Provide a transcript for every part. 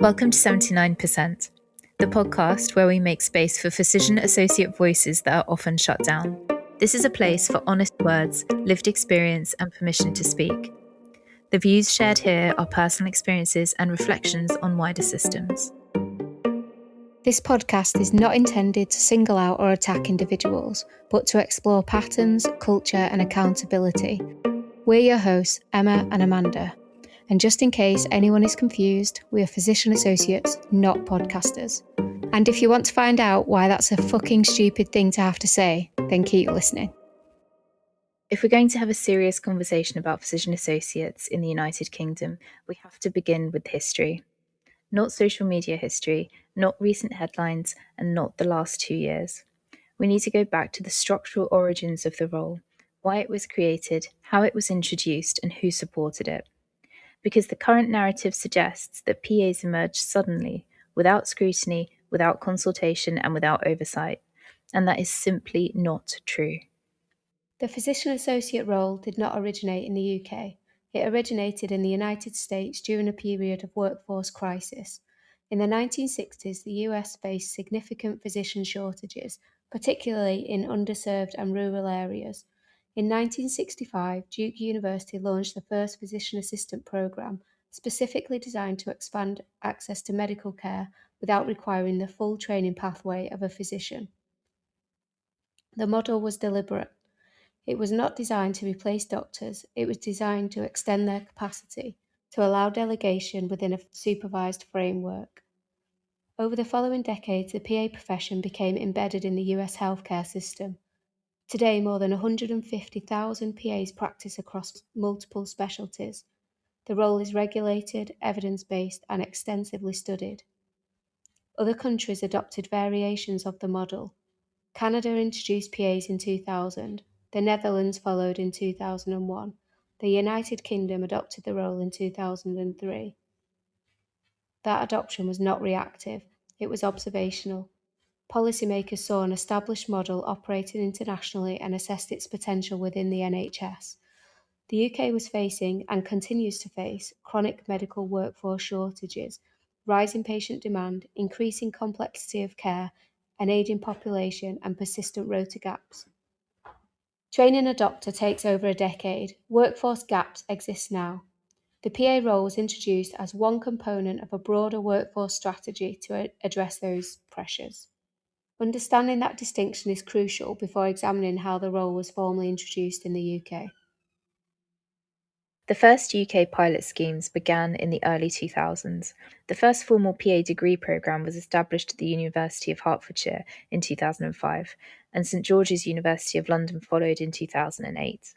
Welcome to 79%, the podcast where we make space for physician associate voices that are often shut down. This is a place for honest words, lived experience, and permission to speak. The views shared here are personal experiences and reflections on wider systems. This podcast is not intended to single out or attack individuals, but to explore patterns, culture, and accountability. We're your hosts, Emma and Amanda. And just in case anyone is confused, we are physician associates, not podcasters. And if you want to find out why that's a fucking stupid thing to have to say, then keep listening. If we're going to have a serious conversation about physician associates in the United Kingdom, we have to begin with history. Not social media history, not recent headlines, and not the last 2 years. We need to go back to the structural origins of the role, why it was created, how it was introduced, and who supported it. Because the current narrative suggests that PAs emerged suddenly, without scrutiny, without consultation, and without oversight. And that is simply not true. The physician associate role did not originate in the UK. It originated in the United States during a period of workforce crisis. In the 1960s, the US faced significant physician shortages, particularly in underserved and rural areas. In 1965, Duke University launched the first physician assistant program, specifically designed to expand access to medical care without requiring the full training pathway of a physician. The model was deliberate. It was not designed to replace doctors, it was designed to extend their capacity, to allow delegation within a supervised framework. Over the following decades, the PA profession became embedded in the US healthcare system. Today, more than 150,000 PAs practice across multiple specialties. The role is regulated, evidence-based, and extensively studied. Other countries adopted variations of the model. Canada introduced PAs in 2000. The Netherlands followed in 2001. The United Kingdom adopted the role in 2003. That adoption was not reactive, it was observational. Policymakers saw an established model operating internationally and assessed its potential within the NHS. The UK was facing, and continues to face, chronic medical workforce shortages, rising patient demand, increasing complexity of care, an ageing population, and persistent rota gaps. Training a doctor takes over a decade. Workforce gaps exist now. The PA role was introduced as one component of a broader workforce strategy to address those pressures. Understanding that distinction is crucial before examining how the role was formally introduced in the UK. The first UK pilot schemes began in the early 2000s. The first formal PA degree programme was established at the University of Hertfordshire in 2005, and St George's University of London followed in 2008.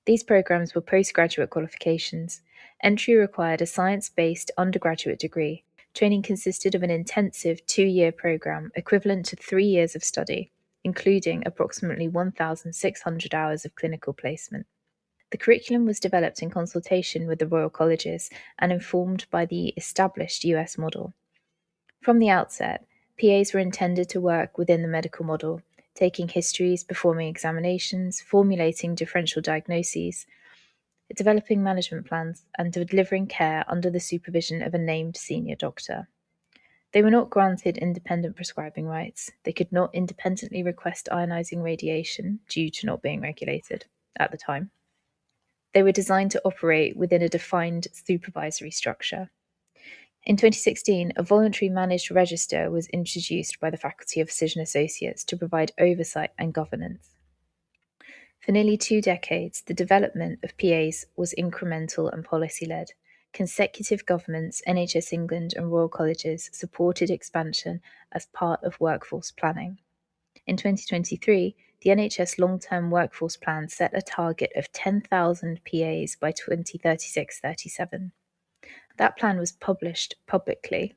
These programmes were postgraduate qualifications. Entry required a science-based undergraduate degree. Training consisted of an intensive 2-year programme equivalent to 3 years of study, including approximately 1,600 hours of clinical placement. The curriculum was developed in consultation with the Royal Colleges and informed by the established US model. From the outset, PAs were intended to work within the medical model, taking histories, performing examinations, formulating differential diagnoses, developing management plans, and delivering care under the supervision of a named senior doctor. They were not granted independent prescribing rights. They could not independently request ionizing radiation due to not being regulated at the time. They were designed to operate within a defined supervisory structure. In 2016, a voluntary managed register was introduced by the Faculty of Physician Associates to provide oversight and governance. For nearly 2 decades, the development of PAs was incremental and policy-led. Consecutive governments, NHS England and Royal Colleges supported expansion as part of workforce planning. In 2023, the NHS Long-Term Workforce Plan set a target of 10,000 PAs by 2036-37. That plan was published publicly.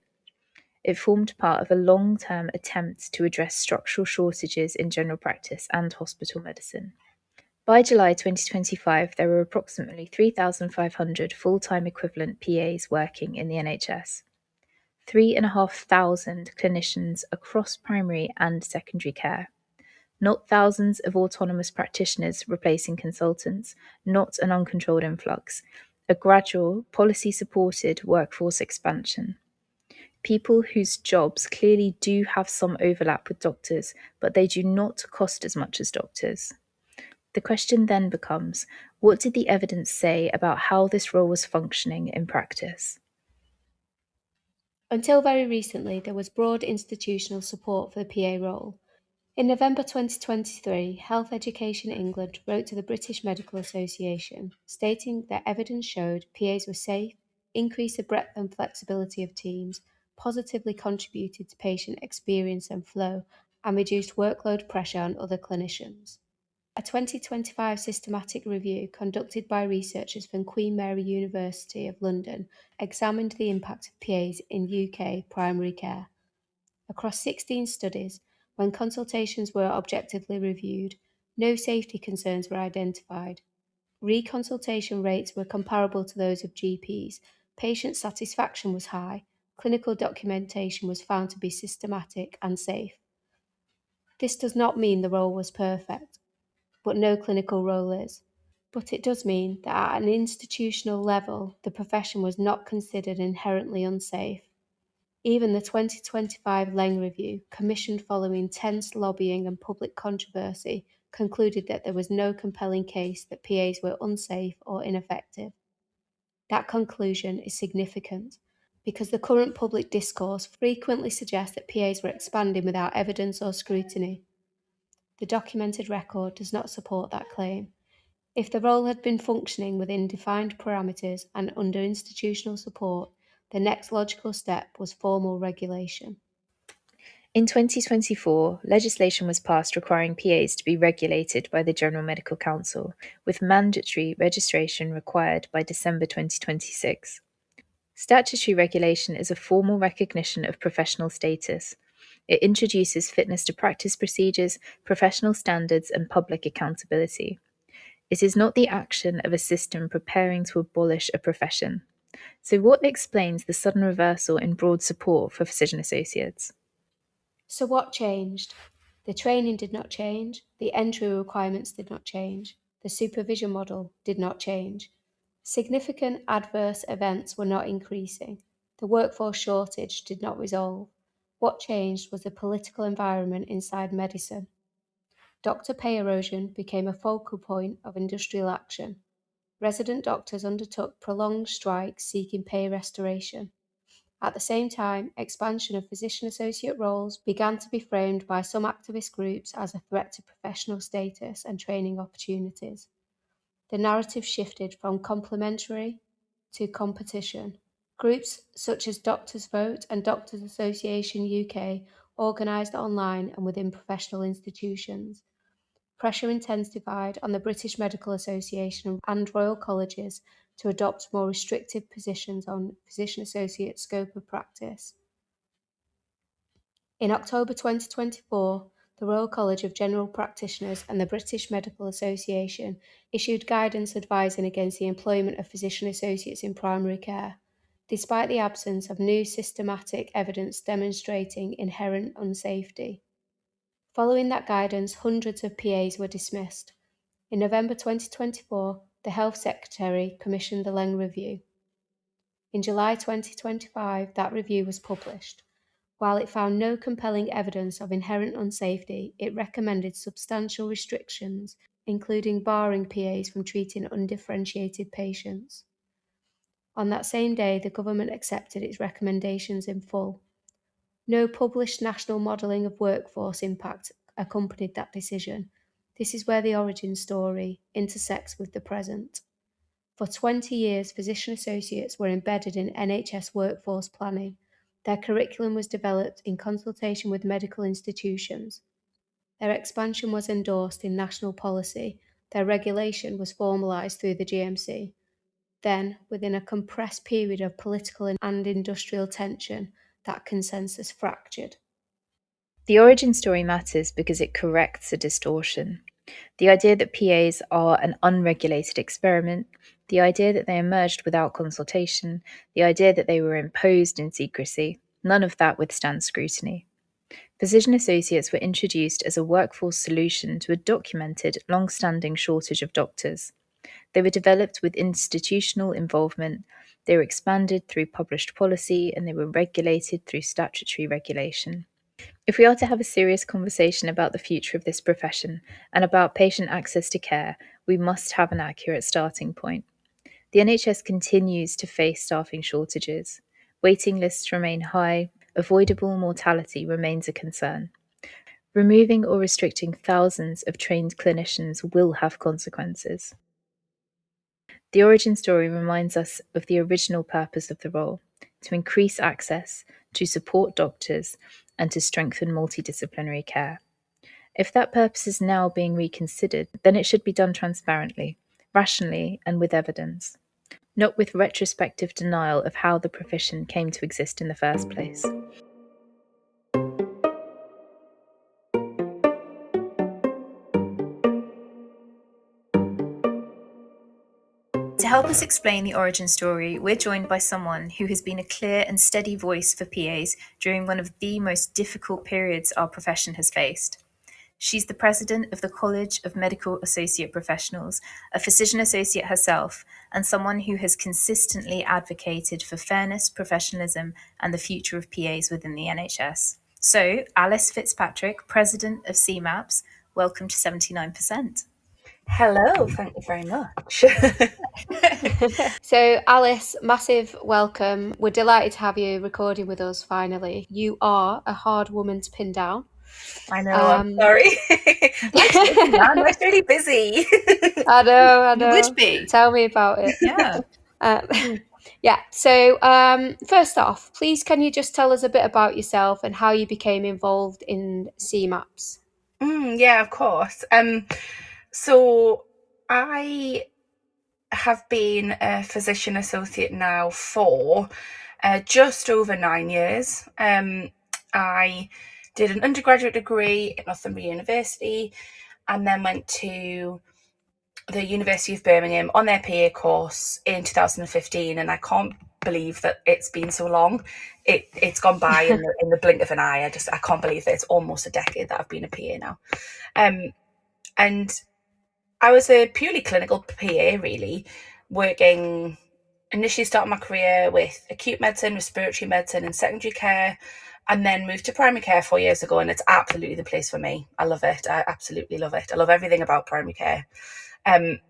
It formed part of a long-term attempt to address structural shortages in general practice and hospital medicine. By July 2025, there were approximately 3,500 full-time equivalent PAs working in the NHS. 3,500 clinicians across primary and secondary care. Not thousands of autonomous practitioners replacing consultants, not an uncontrolled influx, a gradual, policy-supported workforce expansion. people whose jobs clearly do have some overlap with doctors, but they do not cost as much as doctors. The question then becomes, what did the evidence say about how this role was functioning in practice? Until very recently, there was broad institutional support for the PA role. In November 2023, Health Education England wrote to the British Medical Association, stating that evidence showed PAs were safe, increased the breadth and flexibility of teams, positively contributed to patient experience and flow, and reduced workload pressure on other clinicians. A 2025 systematic review conducted by researchers from Queen Mary University of London examined the impact of PAs in UK primary care. Across 16 studies, when consultations were objectively reviewed, no safety concerns were identified. Reconsultation rates were comparable to those of GPs, patient satisfaction was high, clinical documentation was found to be systematic and safe. This does not mean the role was perfect, but no clinical role is. But it does mean that at an institutional level, the profession was not considered inherently unsafe. Even the 2025 Leng Review, commissioned following intense lobbying and public controversy, concluded that there was no compelling case that PAs were unsafe or ineffective. That conclusion is significant because the current public discourse frequently suggests that PAs were expanding without evidence or scrutiny. The documented record does not support that claim. If the role had been functioning within defined parameters and under institutional support, the next logical step was formal regulation. In 2024, legislation was passed requiring PAs to be regulated by the General Medical Council, with mandatory registration required by December 2026. Statutory regulation is a formal recognition of professional status. It introduces fitness to practice procedures, professional standards, and public accountability. It is not the action of a system preparing to abolish a profession. So, what explains the sudden reversal in broad support for physician associates? So, what changed? The training did not change, the entry requirements did not change, the supervision model did not change. Significant adverse events were not increasing, the workforce shortage did not resolve. What changed was the political environment inside medicine. Doctor pay erosion became a focal point of industrial action. Resident doctors undertook prolonged strikes seeking pay restoration. At the same time, expansion of physician associate roles began to be framed by some activist groups as a threat to professional status and training opportunities. The narrative shifted from complementary to competition. Groups such as Doctors Vote and Doctors Association UK organised online and within professional institutions. Pressure intensified on the British Medical Association and Royal Colleges to adopt more restrictive positions on physician associate scope of practice. In October 2024, the Royal College of General Practitioners and the British Medical Association issued guidance advising against the employment of physician associates in primary care, despite the absence of new systematic evidence demonstrating inherent unsafety. Following that guidance, hundreds of PAs were dismissed. In November 2024, the Health Secretary commissioned the Leng Review. In July 2025, that review was published. While it found no compelling evidence of inherent unsafety, it recommended substantial restrictions, including barring PAs from treating undifferentiated patients. On that same day, the government accepted its recommendations in full. No published national modelling of workforce impact accompanied that decision. This is where the origin story intersects with the present. For 20 years, physician associates were embedded in NHS workforce planning. Their curriculum was developed in consultation with medical institutions. Their expansion was endorsed in national policy. Their regulation was formalised through the GMC. Then, within a compressed period of political and industrial tension, that consensus fractured. The origin story matters because it corrects a distortion. The idea that PAs are an unregulated experiment, the idea that they emerged without consultation, the idea that they were imposed in secrecy, none of that withstands scrutiny. Physician associates were introduced as a workforce solution to a documented, long-standing shortage of doctors. They were developed with institutional involvement. They were expanded through published policy, and they were regulated through statutory regulation. If we are to have a serious conversation about the future of this profession and about patient access to care, we must have an accurate starting point. The NHS continues to face staffing shortages. Waiting lists remain high, avoidable mortality remains a concern. Removing or restricting thousands of trained clinicians will have consequences. The origin story reminds us of the original purpose of the role: to increase access, to support doctors, and to strengthen multidisciplinary care. If that purpose is now being reconsidered, then it should be done transparently, rationally, and with evidence, not with retrospective denial of how the profession came to exist in the first place. To help us explain the origin story, we're joined by someone who has been a clear and steady voice for PAs during one of the most difficult periods our profession has faced. She's the president of the College of Medical Associate Professionals, a physician associate herself, and someone who has consistently advocated for fairness, professionalism, and the future of PAs within the NHS. So, Alice Fitzpatrick, president of CMAPS, welcome to 79%. Hello, thank you very much. So, Alice, massive welcome. We're delighted to have you recording with us finally. You are a hard woman to pin down. I know, I'm sorry. Life's busy, man. Life's really busy. I know. You would be. Tell me about it. Yeah. Yeah. So, first off, please can you just tell us a bit about yourself and how you became involved in CMAPS? Yeah, of course. So I have been a physician associate now for just over 9 years. I did an undergraduate degree at Northumbria University and then went to the University of Birmingham on their PA course in 2015, and I can't believe that it's been so long. It's gone by in the blink of an eye. I can't believe that it's almost a decade that I've been a PA now. And I was a purely clinical PA, really, working initially started my career with acute medicine, respiratory medicine, and secondary care, and then moved to primary care 4 years ago, and it's absolutely the place for me. I love it. I absolutely love it. I love everything about primary care. And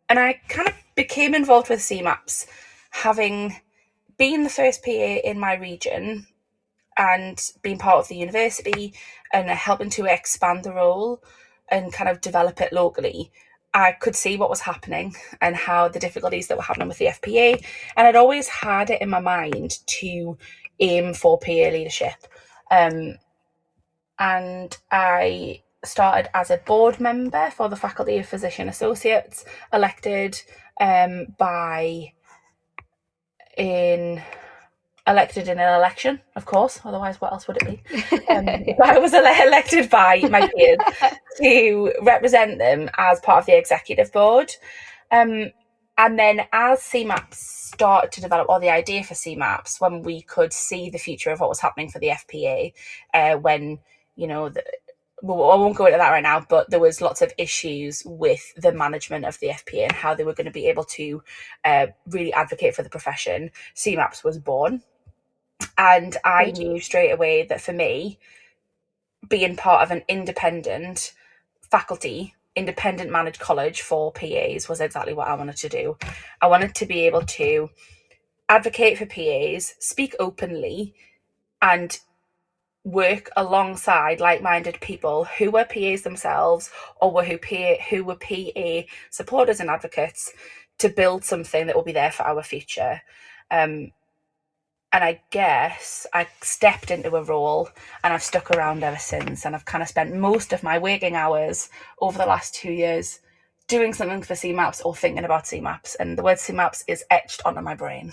I kind of became involved with CMAPS, having been the first PA in my region and being part of the university and helping to expand the role and kind of develop it locally. I could see what was happening and how the difficulties that were happening with the FPA, and I'd always had it in my mind to aim for PA leadership. And I started as a board member for the Faculty of Physician Associates, elected in an election, of course. Otherwise, what else would it be? I was elected by my peers to represent them as part of the executive board. And then as CMAPS started to develop, or the idea for CMAPS, when we could see the future of what was happening for the FPA, when, I won't go into that right now, but there was lots of issues with the management of the FPA and how they were going to be able to really advocate for the profession. CMAPS was born. And I knew straight away that for me, being part of an independent faculty, independent managed college for PAs was exactly what I wanted to do. I wanted to be able to advocate for PAs, speak openly, and work alongside like-minded people who were PAs themselves or who were PA supporters and advocates to build something that will be there for our future. And I guess I stepped into a role and I've stuck around ever since. And I've kind of spent most of my waking hours over the last 2 years doing something for CMAPS or thinking about CMAPS. And the word CMAPS is etched onto my brain.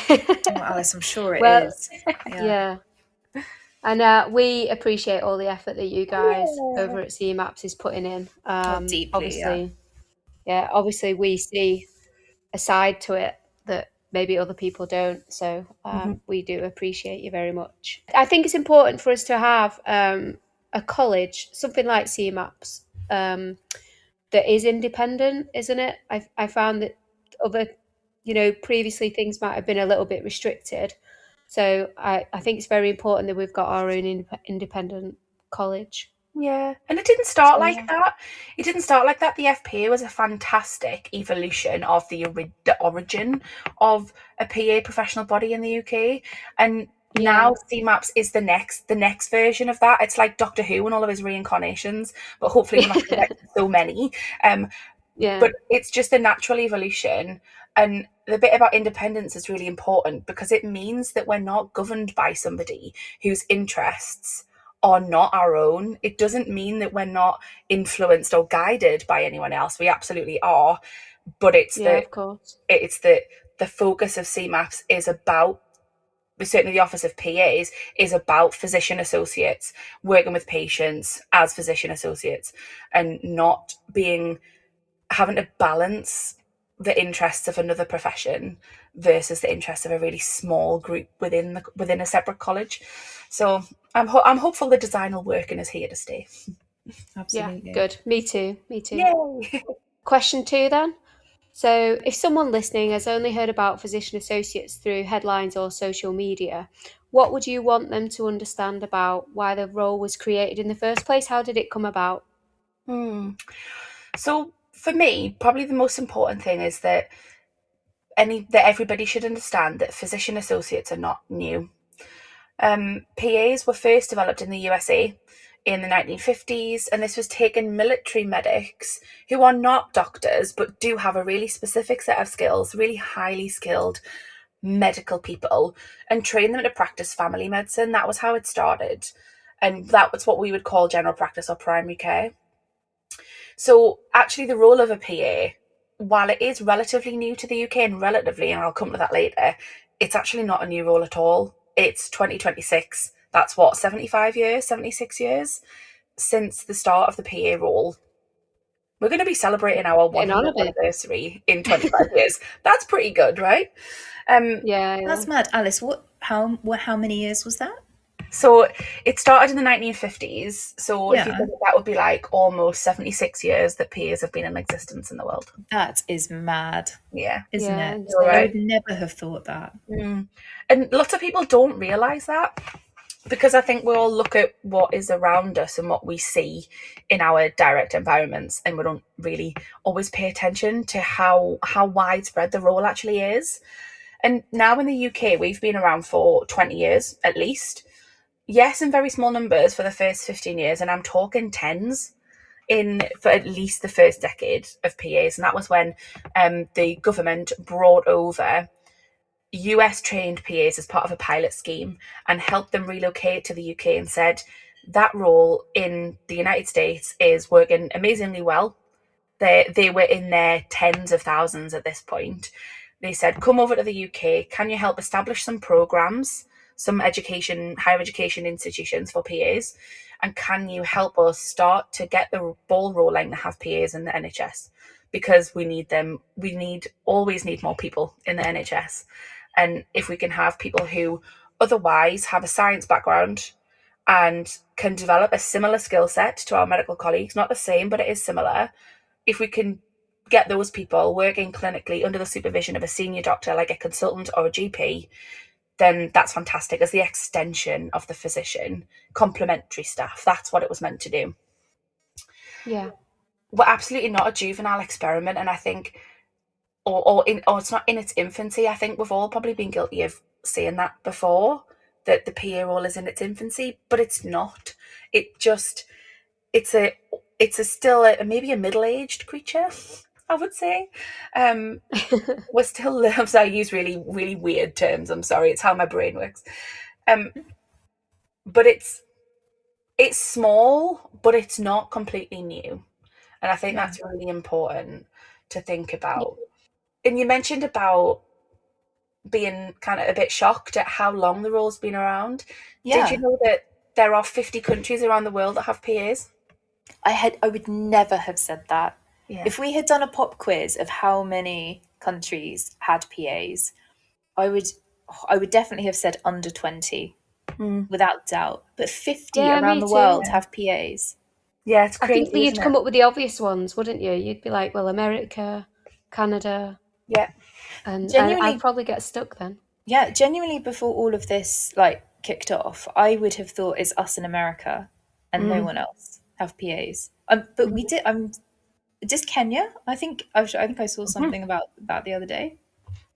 Well, Alice, I'm sure it is. Yeah. And we appreciate all the effort that you guys over at CMAPS is putting in. Deeply, obviously we see a side to it that maybe other people don't. So we do appreciate you very much. I think it's important for us to have a college, something like CMAPS, that is independent, isn't it? I found that other previously things might have been a little bit restricted. So I think it's very important that we've got our own independent college. Yeah, and it didn't start So like yeah. that. It didn't start like that. The FPA was a fantastic evolution of the origin of a PA professional body in the UK, and Yeah. now CMAPS is the next version of that. It's like Doctor Who and all of his reincarnations, but hopefully we're not going to get so many. Um, Yeah. but it's just a natural evolution. And the bit about independence is really important because it means that we're not governed by somebody whose interests are not our own. It doesn't mean that we're not influenced or guided by anyone else. We absolutely are. But it's Yeah, that of course. it's that the focus of CMAPS is about, certainly the office of PAs is about physician associates working with patients as physician associates, and not having to balance the interests of another profession versus the interests of a really small group within a separate college. So I'm hopeful the design will work and is here to stay. Yeah, Absolutely. good. Me too. Me too. Yay! Question 2 then. So, if someone listening has only heard about physician associates through headlines or social media, what would you want them to understand about why the role was created in the first place? How did it come about? So for me, probably the most important thing is that everybody should understand that physician associates are not new. PAs were first developed in the USA in the 1950s, and this was taking military medics who are not doctors but do have a really specific set of skills, really highly skilled medical people, and train them to practice family medicine. That was how it started. And that was what we would call general practice or primary care. So, actually, the role of a PA, while it is relatively new to the UK, and I'll come to that later, it's actually not a new role at all. It's 2026. That's what, 75 years, 76 years since the start of the PA role. We're going to be celebrating our Getting on a 100th bit. anniversary in 25 years. That's pretty good, right? Um, Yeah, yeah. That's mad. Alice, how many years was that? so it started in the 1950s. So if you Yeah. think that would be like almost 76 years that PAs have been in existence in the world. That is mad, Yeah. isn't Yeah, it? You're I insane. right. would never have thought that. And lots of people don't realise that, because I think we all look at what is around us and what we see in our direct environments, and we don't really always pay attention to how widespread the role actually is. And now in the UK, we've been around for 20 years at least. Yes, in very small numbers for the first 15 years, and I'm talking tens in for at least the first decade of PAs. And that was when the government brought over US trained PAs as part of a pilot scheme and helped them relocate to the UK, and said that role in the United States is working amazingly well. They were in their tens of thousands at this point. They said, come over to the UK. Can you help establish some programs, some higher education institutions for PAs? And can you help us start to get the ball rolling to have PAs in the NHS? Because we need them. Always need more people in the NHS. And if we can have people who otherwise have a science background and can develop a similar skill set to our medical colleagues, not the same, but it is similar, if we can get those people working clinically under the supervision of a senior doctor, like a consultant or a GP, then that's fantastic as the extension of the physician, complementary staff. That's what it was meant to do. Yeah. We're absolutely not a juvenile experiment, and I think, or it's not in its infancy. I think we've all probably been guilty of saying that before, that the PA role is in its infancy, but it's not. It just it's a still maybe a middle-aged creature, I would say. We're still I use really, really weird terms. I'm sorry, it's how my brain works. But it's small, but it's not completely new. And I think Yeah. that's really important to think about. And you mentioned about being kind of a bit shocked at how long the role's been around. Did you Yeah. know that there are 50 countries around the world that have PAs? I would never have said that. Yeah. If we had done a pop quiz of how many countries had PAs, I would definitely have said under 20, without doubt. But 50 Yeah, around me the too. world have PAs. Yeah, it's I think that crazy, you'd isn't come it? up with the obvious ones, wouldn't you? You'd be like, well, America, Canada. Yeah. And Genuinely, I'd probably get stuck then. yeah, genuinely before all of this like kicked off, I would have thought it's us in America and no one else have PAs. But we did. Just Kenya. I think I saw something about that the other day.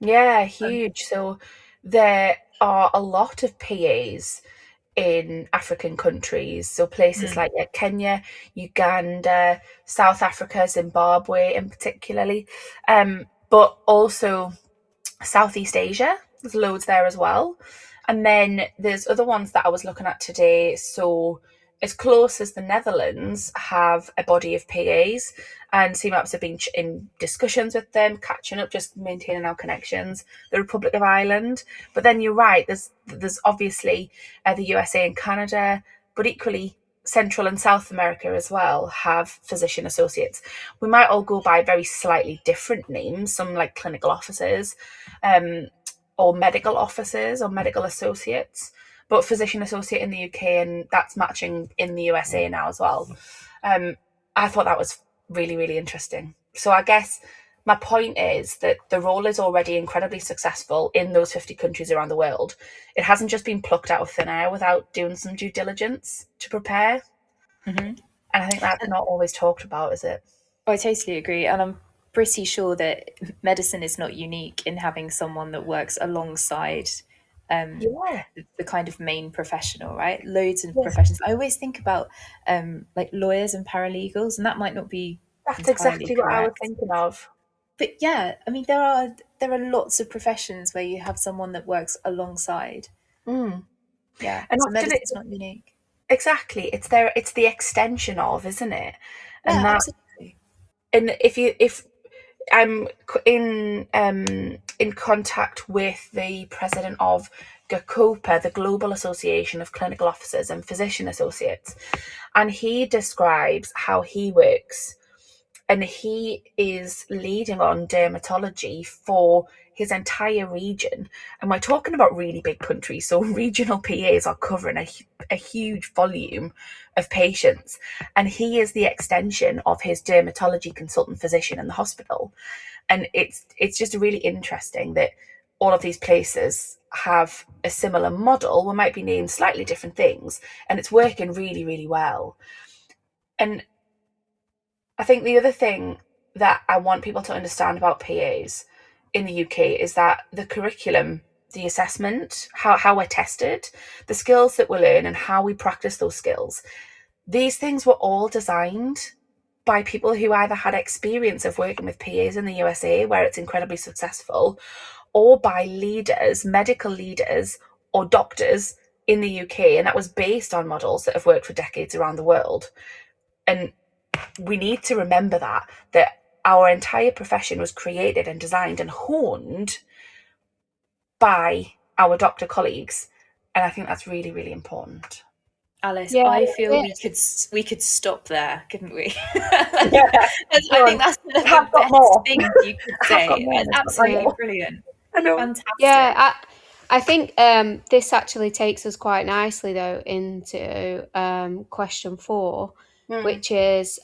Yeah, huge. So there are a lot of PAs in African countries. So places like Kenya, Uganda, South Africa, Zimbabwe in particularly, but also Southeast Asia. There's loads there as well. And then there's other ones that I was looking at today. So as close as the Netherlands have a body of PAs, and CMAPs have been in discussions with them, catching up, just maintaining our connections. The Republic of Ireland, but then you're right. There's obviously the USA and Canada, but equally Central and South America as well have physician associates. We might all go by very slightly different names, some like clinical officers, or medical officers or medical associates, but physician associate in the UK, and that's matching in the USA now as well. I thought that was really, really interesting. So I guess my point is that the role is already incredibly successful in those 50 countries around the world. It hasn't just been plucked out of thin air without doing some due diligence to prepare. And I think that's not always talked about, is it? I totally agree, and I'm pretty sure that medicine is not unique in having someone that works alongside Yeah. the kind of main professional, right? Loads of professions. I always think about like lawyers and paralegals, and that might not be That's entirely exactly what I was correct. thinking of. But yeah, I mean there are lots of professions where you have someone that works alongside. Mm. Yeah, And so often medicine's not unique. exactly, it's the extension of, isn't it? And Yeah, that, absolutely. and if I'm in contact with the president of GACOPA, the Global Association of Clinical Officers and Physician Associates, and he describes how he works, and he is leading on dermatology for his entire region. And we're talking about really big countries, so regional PAs are covering a huge volume of patients, and he is the extension of his dermatology consultant physician in the hospital. And it's just really interesting that all of these places have a similar model. We might be named slightly different things, and it's working really, really well. And I think the other thing that I want people to understand about PAs in the UK is that the curriculum, the assessment, how we're tested, the skills that we learn, and how we practice those skills, these things were all designed by people who either had experience of working with PAs in the USA, where it's incredibly successful, or by leaders, medical leaders, or doctors in the UK. And that was based on models that have worked for decades around the world. And we need to remember that our entire profession was created and designed and honed by our doctor colleagues. And I think that's really, really important. Alice, Yeah, I feel yeah. we could stop there, couldn't we? Yeah, I think that's one of the I've got best more. things you could I've got say. more. It's absolutely brilliant. I know. Fantastic. Yeah, I think this actually takes us quite nicely though into question 4, which is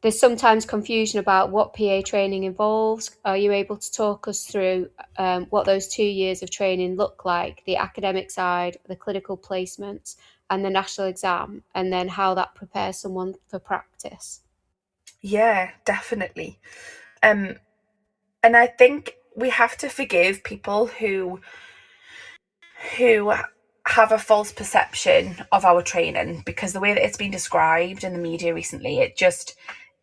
there's sometimes confusion about what PA training involves. Are you able to talk us through what those 2 years of training look like, the academic side, the clinical placements, and the national exam, and then how that prepares someone for practice? Yeah, definitely. And I think we have to forgive people who have a false perception of our training, because the way that it's been described in the media recently, it just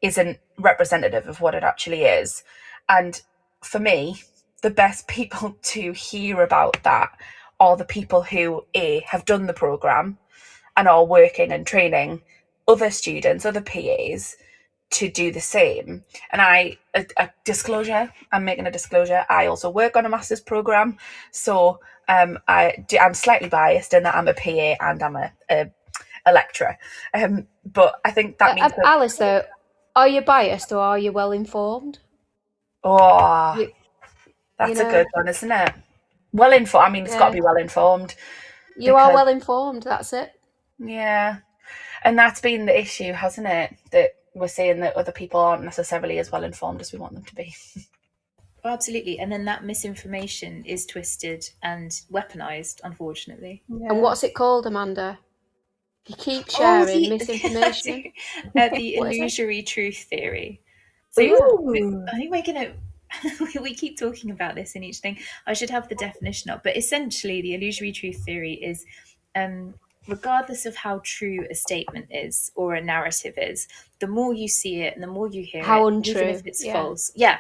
isn't representative of what it actually is. And for me, the best people to hear about that are the people who have done the program and are working and training other students, other PAs, to do the same. And I'm making a disclosure, I also work on a master's program, so I'm slightly biased in that I'm a PA and I'm a lecturer, but I think that means that, Alice, though, are you biased or are you well informed? oh, You, that's a know, good one, isn't it? Well informed, I mean, it's got to be well informed, you are because well informed. That's it. yeah, and that's been the issue, hasn't it, that we're saying that other people aren't necessarily as well informed as we want them to be. Oh, absolutely. And then that misinformation is twisted and weaponized, unfortunately. And what's it called, Amanda? You keep Oh, sharing misinformation. the What is it? illusory truth theory. So Ooh. I think we're gonna we keep talking about this in each thing. I should have the definition up, but essentially, the illusory truth theory is, regardless of how true a statement is or a narrative is, the more you see it and the more you hear How it, even if untrue. it's Yeah. false, yeah,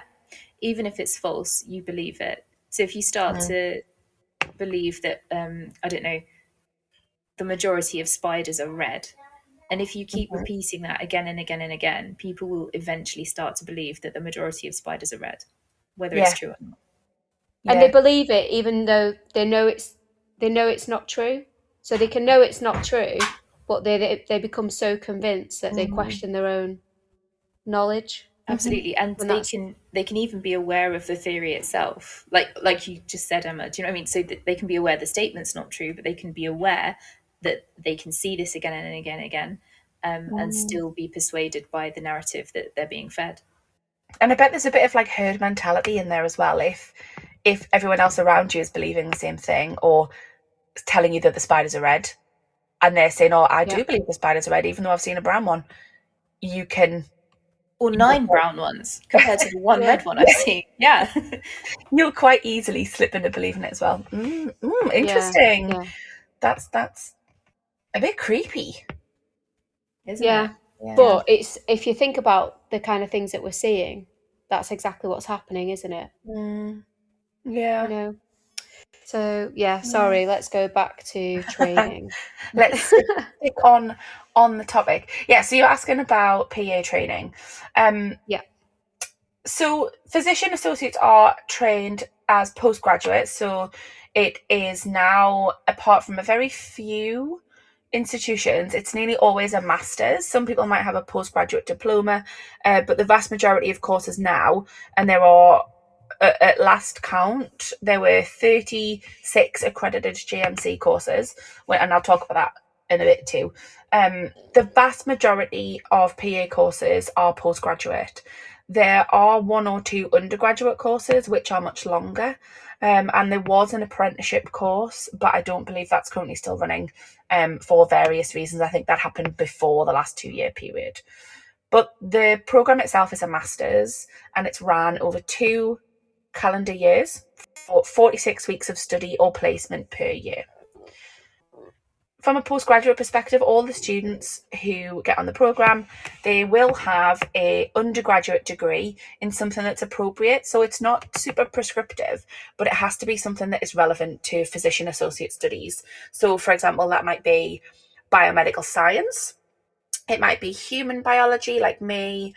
even if it's false, you believe it. So if you start to believe that, I don't know, the majority of spiders are red. And if you keep repeating that again and again and again, people will eventually start to believe that the majority of spiders are red, whether it's Yeah. true or not. And they Yeah. believe it even though they know it's not true. So they can know it's not true, but they become so convinced that they question their own knowledge. Absolutely, and And they that's can even be aware of the theory itself, like you just said, Emma. Do you know what I mean? So that they can be aware the statement's not true, but they can be aware that they can see this again and again and again, and still be persuaded by the narrative that they're being fed. And I bet there's a bit of like herd mentality in there as well. If everyone else around you is believing the same thing or telling you that the spiders are red, and they're saying, "Oh, I yeah. do believe the spiders are red, even though I've seen a brown one," you can Or you'll 9 brown ones compared to the one Yeah. red one I've seen. Yeah, you'll quite easily slip into believing it as well. Yeah. Interesting. Yeah. That's a bit creepy. isn't it? Yeah. Yeah. But it's if you think about the kind of things that we're seeing, that's exactly what's happening, isn't it? Mm, You yeah. know? So yeah, Yeah. sorry, let's go back to training. Let's stick on the topic. Yeah, so you're asking about PA training. Yeah. So physician associates are trained as postgraduates. So it is now, apart from a very few institutions, it's nearly always a master's. Some people might have a postgraduate diploma, but the vast majority of courses now, and there are, at last count, there were 36 accredited GMC courses, and I'll talk about that in a bit too. The vast majority of PA courses are postgraduate. There are one or two undergraduate courses which are much longer, and there was an apprenticeship course, but I don't believe that's currently still running, for various reasons. I think that happened before the last 2 year period. But the program itself is a master's, and it's ran over 2 calendar years for 46 weeks of study or placement per year. From a postgraduate perspective, all the students who get on the program, they will have a undergraduate degree in something that's appropriate. So it's not super prescriptive, but it has to be something that is relevant to physician associate studies. So, for example, that might be biomedical science. It might be human biology, like me,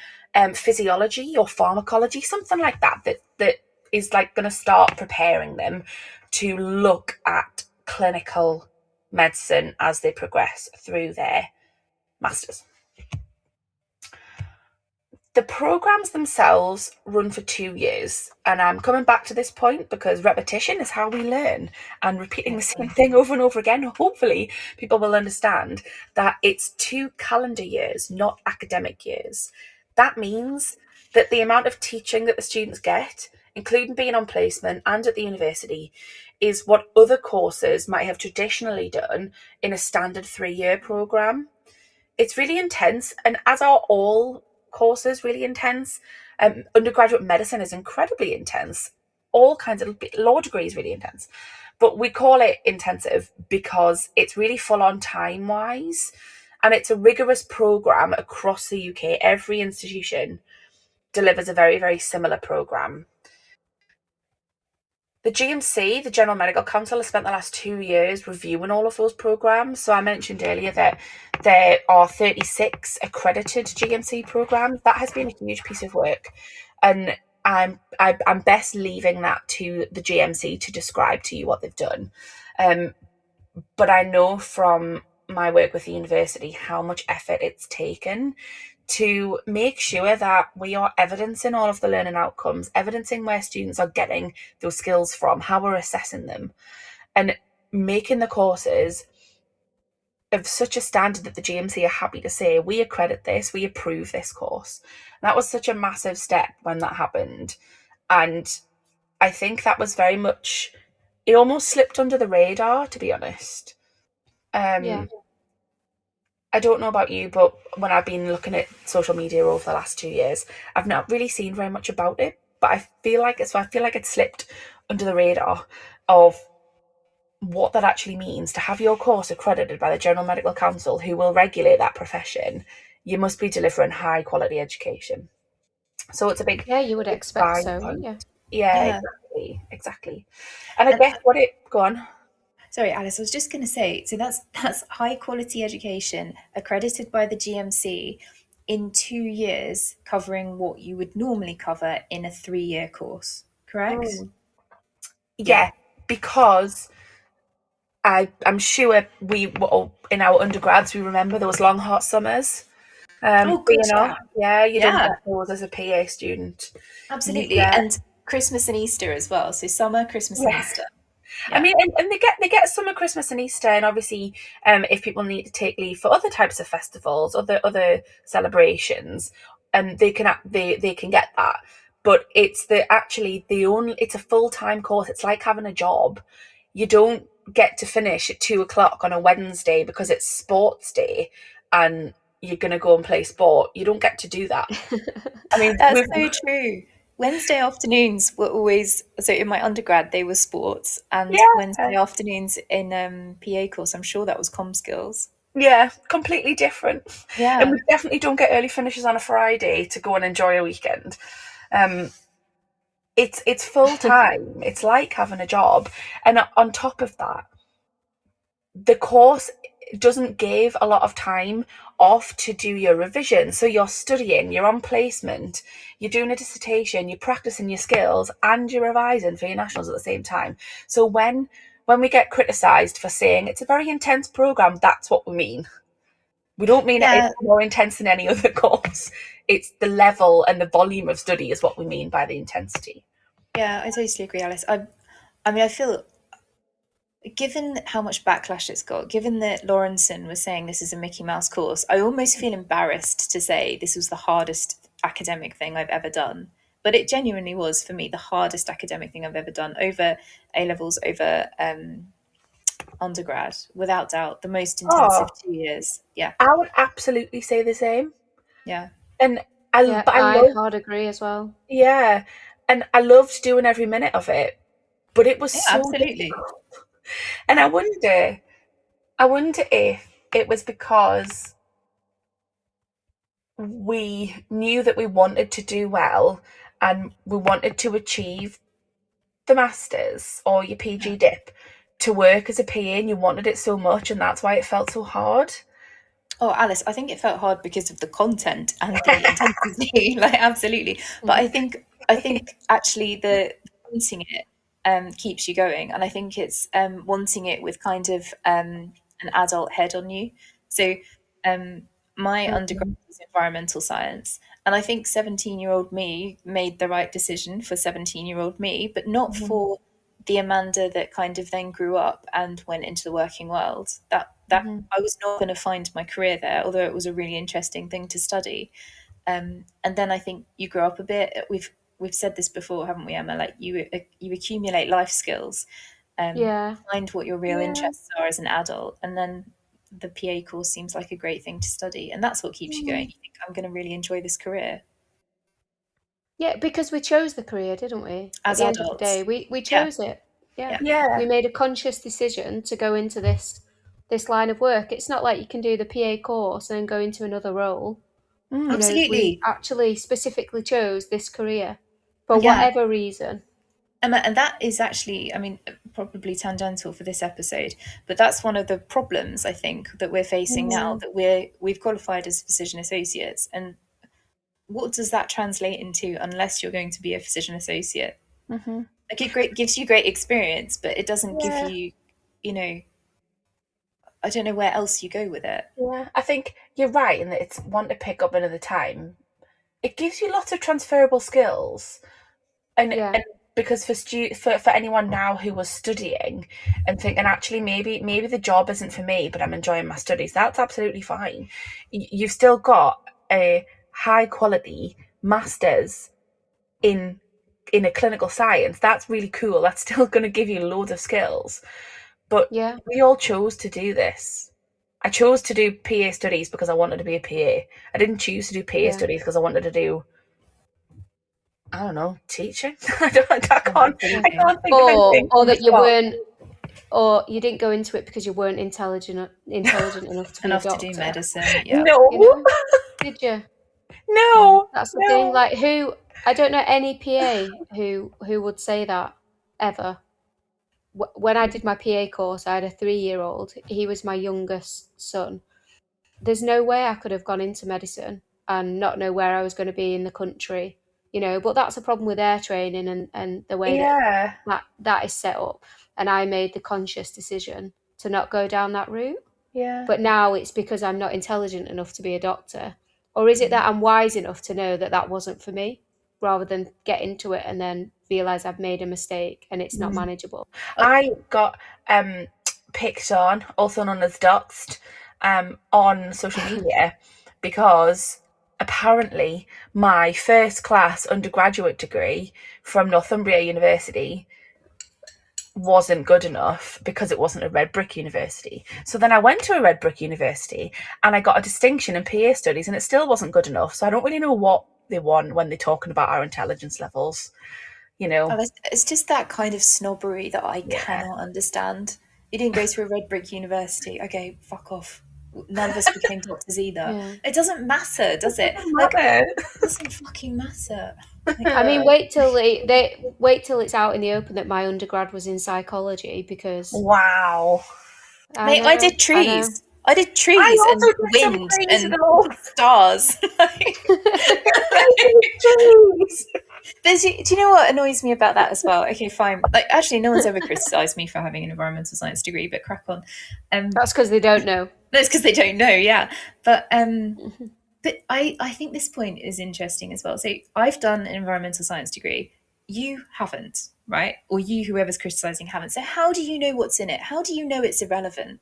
physiology or pharmacology, something like that. That is like going to start preparing them to look at clinical medicine as they progress through their masters. The programs themselves run for 2 years, and I'm coming back to this point because repetition is how we learn, and repeating the same thing over and over again, hopefully people will understand that it's 2 calendar years, not academic years. That means that the amount of teaching that the students get, including being on placement and at the university, is what other courses might have traditionally done in a standard 3 year program. It's really intense, and as are all courses really intense. Undergraduate medicine is incredibly intense. All kinds of law degrees really intense, but we call it intensive because it's really full on time wise, and it's a rigorous program across the UK. Every institution delivers a very very similar program. The GMC, the General Medical Council, has spent the last 2 years reviewing all of those programs. So I mentioned earlier that there are 36 accredited GMC programs. That has been a huge piece of work, and I'm best leaving that to the GMC to describe to you what they've done. But I know from my work with the university how much effort it's taken to make sure that we are evidencing all of the learning outcomes, evidencing where students are getting those skills from, how we're assessing them, and making the courses of such a standard that the GMC are happy to say, we accredit this, we approve this course. And that was such a massive step when that happened. And I think that was very much, it almost slipped under the radar, to be honest. Yeah. I don't know about you, but when I've been looking at social media over the last 2 years, I've not really seen very much about it. But I feel like it slipped under the radar of what that actually means to have your course accredited by the General Medical Council, who will regulate that profession. You must be delivering high quality education. So it's a big, Yeah, you would big expect buying so, wouldn't point. you? Yeah, Yeah. exactly. And I And guess what it go on. sorry, Alice, I was just going to say, so that's high quality education accredited by the GMC in 2 years, covering what you would normally cover in a 3-year course, correct? Mm. Yeah. Yeah, because I'm sure we were in our undergrads. We remember those long hot summers. Oh, good. Being off, yeah, you don't Yeah, get those as a PA student. You absolutely. get, And Christmas and Easter as well. So summer, Christmas and yeah. Easter. I Yeah. mean, and they get summer, Christmas, and Easter, and obviously, if people need to take leave for other types of festivals, other celebrations, they can get that. But it's a full time course. It's like having a job. You don't get to finish at 2 o'clock on a Wednesday because it's sports day, and you're gonna go and play sport. You don't get to do that. I mean, That's so true. Wednesday afternoons were always, so in my undergrad they were sports, and yeah. Wednesday afternoons in PA course, I'm sure that was com skills. Yeah, completely different. And Yeah. we definitely don't get early finishes on a Friday to go and enjoy a weekend. Um, it's full time. It's like having a job. And on top of that, the course doesn't give a lot of time off to do your revision. So you're studying, you're on placement, you're doing a dissertation, you're practicing your skills, and you're revising for your nationals at the same time. So when we get criticised for saying it's a very intense program, that's what we mean. We don't mean it Yeah, it's more intense than any other course. It's the level and the volume of study is what we mean by the intensity. yeah, I totally agree, Alice. I mean, I feel given how much backlash it's got, given that Lawrenson was saying this is a Mickey Mouse course, I almost feel embarrassed to say this was the hardest academic thing I've ever done. But it genuinely was for me the hardest academic thing I've ever done over A levels, over undergrad, without doubt, the most Oh, intensive 2 years. Yeah, I would absolutely say the same. yeah, And Yeah, but I I love, hard agree as well. yeah, and I loved doing every minute of it, but it was yeah, so absolutely. difficult. And I wonder if it was because we knew that we wanted to do well and we wanted to achieve the masters or your PG dip to work as a PA, and you wanted it so much, and that's why it felt so hard. Oh, Alice, I think it felt hard because of the content and the intensity, like absolutely. But I think actually the wanting it keeps you going, and I think it's wanting it with kind of an adult head on you. So um, my undergrad Mm. was environmental science, and I think 17-year-old me made the right decision for 17-year-old me, but not Mhm, for the Amanda that kind of then grew up and went into the working world. That mhm, I was not going to find my career there, although it was a really interesting thing to study. And then I think you grow up a bit. We've said this before, haven't we, Emma? Like you accumulate life skills, Yeah. find what your real yeah, interests are as an adult, and then the PA course seems like a great thing to study, and that's what keeps you going. mm, You think I'm going to really enjoy this career Yeah, because we chose the career, didn't we? At as the end of the day, adults. we Yeah, chose it. Yeah. yeah, We yeah, made a conscious decision to go into this line of work. It's not like you can do the PA course and then go into another role. You mm, know, we absolutely. actually specifically chose this career for Yeah. whatever reason. And that is actually, I mean, probably tangential for this episode, but that's one of the problems I think that we're facing now. mm, That we've qualified as physician associates, and what does that translate into unless you're going to be a physician associate? mhm. Like gives you great experience, but it doesn't give Yeah, you, you know, I don't know where else you go with it. yeah. I think you're right in that it's one to pick up another time. It gives you lots of transferable skills, Yeah. and because for anyone now who was studying and thinking actually maybe the job isn't for me, but I'm enjoying my studies, that's absolutely fine. You've still got a high quality masters in in a clinical science, that's really cool. That's still going to give you loads of skills. But we all chose to do this. I chose to do PA studies because I wanted to be a PA. I didn't choose to do PA studies because I wanted to do, I don't know, teaching. I can't think of anything. Or that you weren't, or you didn't go into it because you weren't intelligent enough to be a doctor. to do medicine. Yeah. No. You know? Did you? No. That's the thing. Like, I don't know any PA who would say that ever. When I did my PA course, I had a 3-year-old. He was my youngest son. There's no way I could have gone into medicine and not know where I was going to be in the country, you know. But that's a problem with air training and the way that is set up. And I made the conscious decision to not go down that route. Yeah. But now it's because I'm not intelligent enough to be a doctor. Or is it that I'm wise enough to know that that wasn't for me, rather than get into it and then realise I've made a mistake and it's not manageable? I got picked on, also known as doxed, on social media because apparently my first class undergraduate degree from Northumbria University wasn't good enough because it wasn't a red brick university. So then I went to a red brick university and I got a distinction in PA studies and it still wasn't good enough. So I don't really know what they want when they're talking about our intelligence levels, you know. It's just that kind of snobbery that I cannot understand. You didn't go to a red brick university. Okay, fuck off. None of us became doctors either. It doesn't matter, does it? It doesn't fucking matter. I mean, wait till it's out in the open that my undergrad was in psychology, because wow, mate, I did trees. I did trees and wind and stars. Do you know what annoys me about that as well? Okay, fine. Like, actually, no one's ever criticised me for having an environmental science degree, but crack on. That's because they don't know. That's because they don't know, yeah. But I think this point is interesting as well. So I've done an environmental science degree. You haven't, right? Or you, whoever's criticising, haven't. So how do you know what's in it? How do you know it's irrelevant?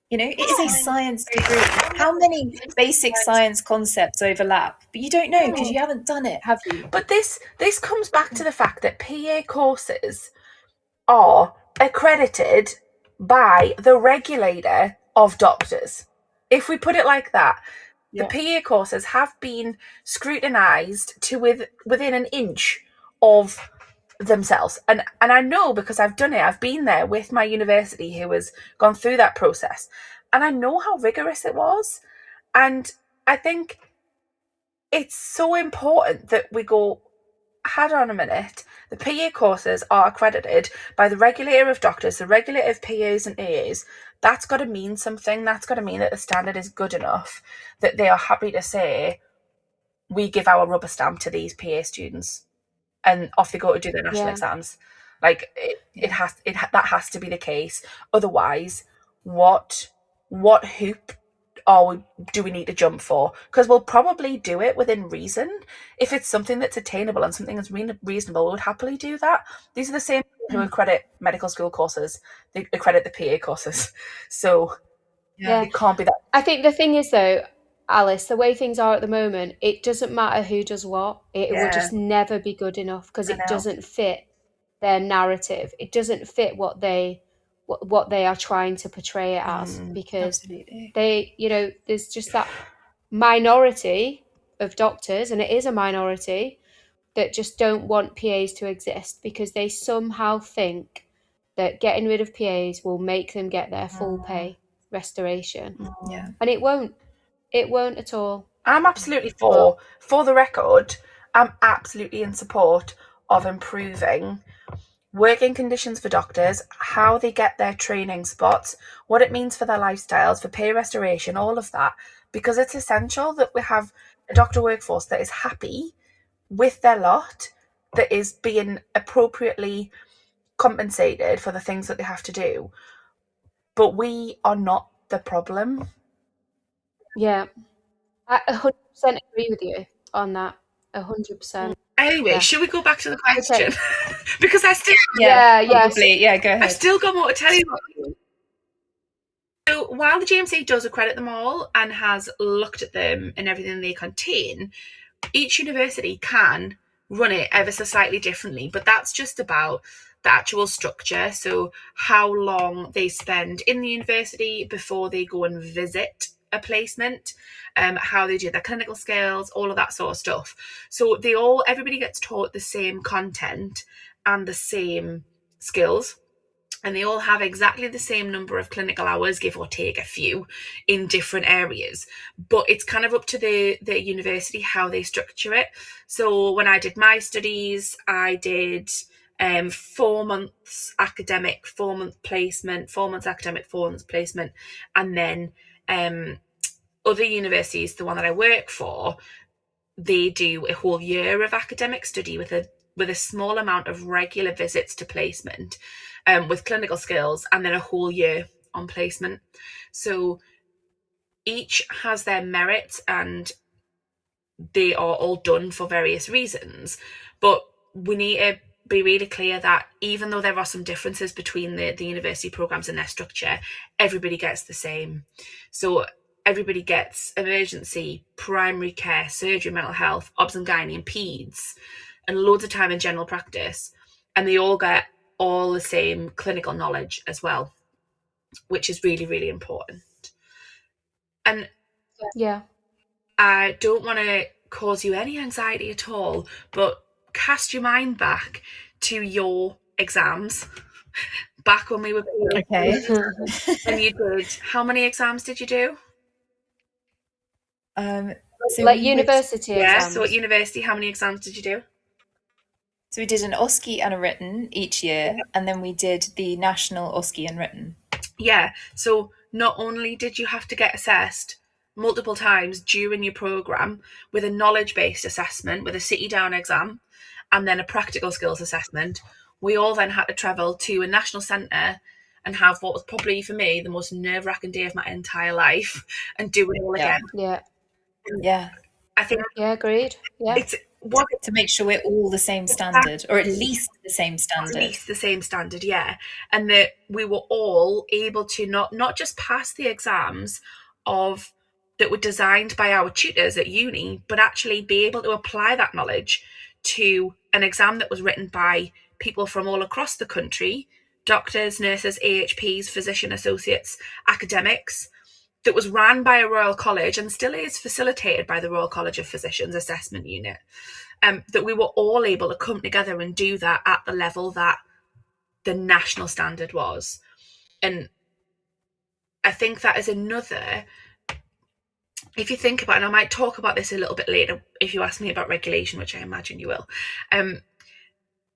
You know, it is a science degree. How many basic science concepts overlap? But you don't know because you haven't done it, have you? But this comes back to the fact that PA courses are accredited by the regulator of doctors. If we put it like that, the PA courses have been scrutinised to within an inch of themselves. And I know because I've done it. I've been there with my university who has gone through that process. And I know how rigorous it was. And I think it's so important that we go, hold on a minute. The PA courses are accredited by the regulator of doctors, the regulator of PAs and AAs. That's got to mean something. That's got to mean that the standard is good enough that they are happy to say, we give our rubber stamp to these PA students, and off they go to do their national exams. Like that has to be the case. Otherwise, what hoop do we need to jump for? Because we'll probably do it within reason. If it's something that's attainable and something that's reasonable, we would happily do that. These are the same who accredit medical school courses. They accredit the PA courses. So it can't be that. I think the thing is, though, Alice, the way things are at the moment, it doesn't matter who does what. It will just never be good enough because it doesn't fit their narrative. It doesn't fit what they are trying to portray it as, because they, you know, there's just that minority of doctors, and it is a minority, that just don't want PAs to exist because they somehow think that getting rid of PAs will make them get their full pay restoration. And it won't. It won't at all. I'm absolutely for the record, I'm absolutely in support of improving working conditions for doctors, how they get their training spots, what it means for their lifestyles, for pay restoration, all of that, because it's essential that we have a doctor workforce that is happy with their lot, that is being appropriately compensated for the things that they have to do. But we are not the problem. Yeah. I 100% agree with you on that. 100%. Anyway, should we go back to the question? Okay. Because I still go ahead. I've still got more to tell you. So while the GMC does accredit them all and has looked at them and everything they contain, each university can run it ever so slightly differently, but that's just about the actual structure. So how long they spend in the university before they go and visit a placement, how they do their clinical skills, all of that sort of stuff. So everybody gets taught the same content and the same skills, and they all have exactly the same number of clinical hours, give or take a few, in different areas. But it's kind of up to the university how they structure it. So when I did my studies, I did 4 months academic, 4 month placement, 4 months academic, 4 months placement, and then other universities, the one that I work for, they do a whole year of academic study with a small amount of regular visits to placement, with clinical skills, and then a whole year on placement. So each has their merits, and they are all done for various reasons. But we need to be really clear that even though there are some differences between the university programs and their structure, everybody gets the same. So everybody gets emergency, primary care, surgery, mental health, obs and gynae, and peds, and loads of time in general practice. And they all get all the same clinical knowledge as well, which is really, really important. And Yeah. I don't want to cause you any anxiety at all, but cast your mind back to your exams back when we were Okay. and you did, how many exams did you do? So Like we university Yeah, exams. so at university, how many exams did you do? So we did an OSCE and a written each year, and then we did the national OSCE and written. Yeah, so not only did you have to get assessed multiple times during your programme with a knowledge-based assessment, with a sit-you-down exam, and then a practical skills assessment, we all then had to travel to a national centre and have what was probably, for me, the most nerve-wracking day of my entire life, and do it all again. Yeah. I think agreed. Yeah. it's what To make sure we're all the same standard, or at least the same standard. At least the same standard, yeah. And that we were all able to not just pass the exams that were designed by our tutors at uni, but actually be able to apply that knowledge to an exam that was written by people from all across the country, doctors, nurses, AHPs, physician associates, academics, that was run by a Royal College and still is facilitated by the Royal College of Physicians Assessment Unit. That we were all able to come together and do that at the level that the national standard was. And I think that is another, if you think about it, and I might talk about this a little bit later if you ask me about regulation, which I imagine you will,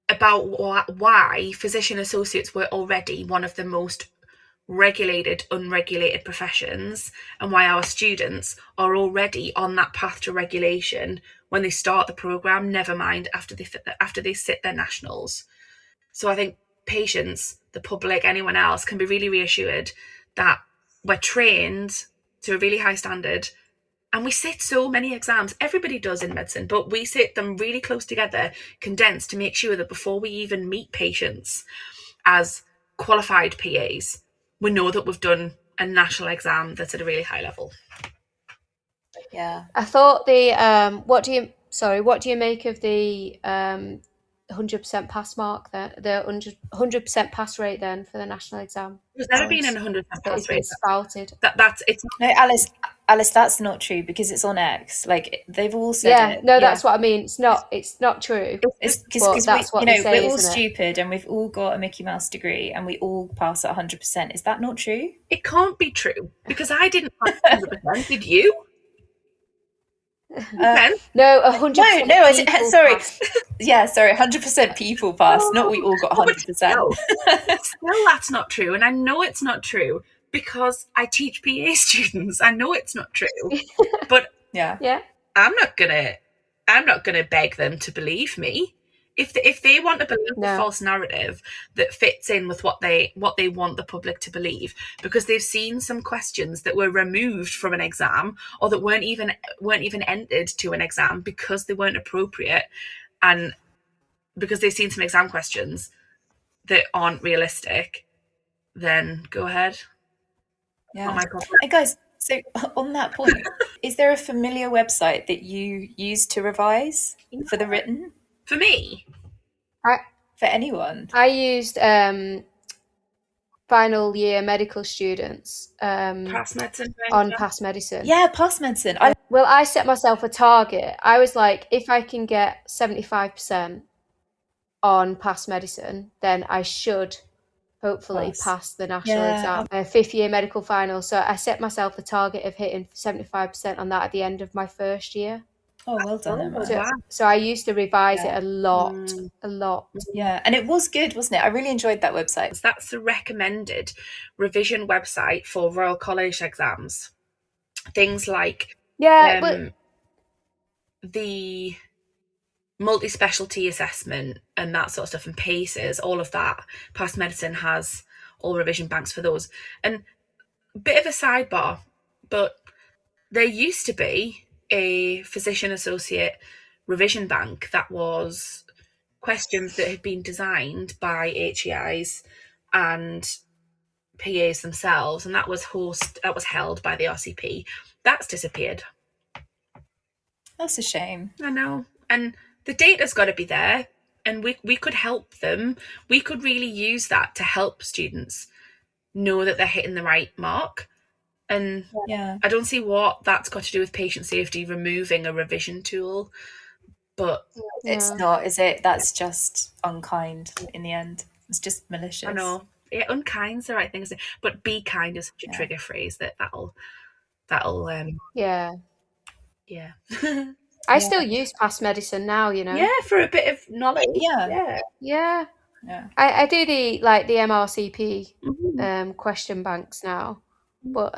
about why physician associates were already one of the most regulated, unregulated professions, and why our students are already on that path to regulation when they start the programme, never mind after they sit their nationals. So I think patients, the public, anyone else can be really reassured that we're trained to a really high standard, and we sit so many exams. Everybody does in medicine, but we sit them really close together, condensed, to make sure that before we even meet patients as qualified PAs, we know that we've done a national exam that's at a really high level. Yeah. I thought what do you make of the 100% pass mark then, the 100% pass rate then for the national exam? There's never been an 100% That pass has been rate. spouted. No, Alice, that's not true, because it's on X. Like, they've all said it. No, that's what I mean. It's not true. It's because that's what they say, we're all isn't it? stupid, and we've all got a Mickey Mouse degree, and we all pass at 100%. Is that not true? It can't be true, because I didn't pass 100%. Did you? No, 100%. No, sorry. Yeah, sorry, 100% people pass, not we all got 100%. Still, that's not true, and I know it's not true because I teach PA students. I know it's not true, but yeah, I'm not gonna beg them to believe me. If they want to believe the false narrative that fits in with what they want the public to believe, because they've seen some questions that were removed from an exam, or that weren't even entered to an exam because they weren't appropriate, and because they've seen some exam questions that aren't realistic, then go ahead. Yeah. And guys, so on that point, is there a familiar website that you use to revise for the written? For me? For anyone? I used final year medical students Past medicine? on past medicine. Yeah, past medicine. Well, I set myself a target. I was like, if I can get 75% on past medicine, then I should hopefully pass the national exam. Fifth year medical final. So I set myself the target of hitting 75% on that at the end of my first year. Oh, well done, Emma. So I used to revise it a lot. Yeah, and it was good, wasn't it? I really enjoyed that website. That's the recommended revision website for Royal College exams. Things like the multi-specialty assessment and that sort of stuff, and PACEs, all of that. Past medicine has all revision banks for those. And a bit of a sidebar, but there used to be a physician associate revision bank that was questions that had been designed by HEIs and PAs themselves, and that was held by the RCP. That's disappeared. That's a shame. I know. And the data's got to be there, and we could help them. We could really use that to help students know that they're hitting the right mark. And I don't see what that's got to do with patient safety, removing a revision tool. But it's not, is it? That's just unkind in the end. It's just malicious. I know. Yeah, unkind's the right thing to say. But be kind is such a trigger phrase that'll yeah. I still use past medicine now, you know. Yeah, for a bit of knowledge. Yeah. I do the MRCP question banks now. But